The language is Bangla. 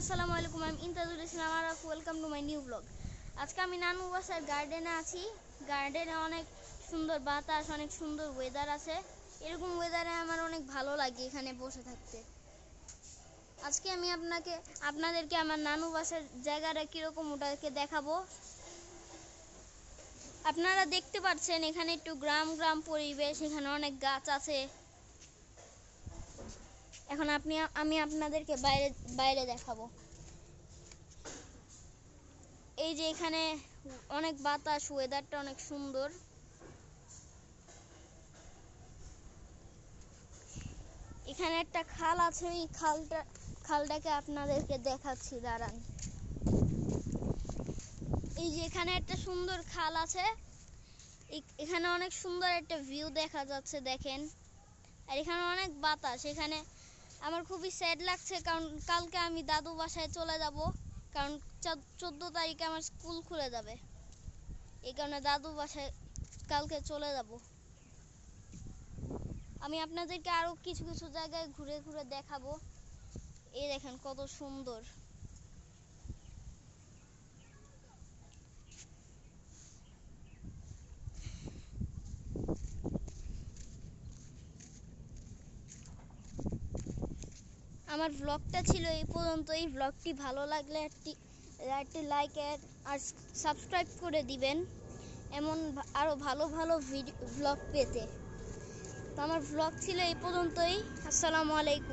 আসসালামু আলাইকুম, আমি ইমতাজুল ইসলাম আর welcome to my new blog. আজকে আমি নানু বাসার গার্ডেনে আছি। গার্ডেনে অনেক সুন্দর বাতাস, অনেক সুন্দর ওয়েদার আছে। এরকম ওয়েদারে আমার অনেক ভালো লাগে এখানে বসে থাকতে। আজকে আমি আপনাদেরকে আমার নানু বাসার জায়গাটা কীরকম ওটাকে দেখাবো। আপনারা দেখতে পাচ্ছেন এখানে একটু গ্রাম গ্রাম পরিবেশ, এখানে অনেক গাছ আছে। এখন আমি আপনাদেরকে বাইরে দেখাবো। এই যে এখানে অনেক বাতাস, ওয়েদারটা অনেক সুন্দর। এখানে একটা খাল আছে, ওই খালটাকে আপনাদেরকে দেখাচ্ছি, দাঁড়ান। এই যে এখানে একটা সুন্দর খাল আছে, এখানে অনেক সুন্দর একটা ভিউ দেখা যাচ্ছে, দেখেন। আর এখানে অনেক বাতাস। এখানে আমার খুবই স্যাড লাগছে, কারণ কালকে আমি দাদু বাসায় চলে যাব, কারণ 14 তারিখে আমার স্কুল খুলে যাবে। এই কারণে দাদু বাসায় কালকে চলে যাব। আমি আপনাদেরকে আরো কিছু কিছু জায়গায় ঘুরে ঘুরে দেখাবো। এই দেখেন কত সুন্দর। আমার ব্লগটা ছিল এই পর্যন্ত। এই ব্লগটি ভালো লাগলে একটি লাইক আর সাবস্ক্রাইব করে দিবেন, এমন আরো ভালো ভালো ব্লগ পেতে। তো আমার ব্লগ ছিল এই পর্যন্তই। আসসালামু আলাইকুম।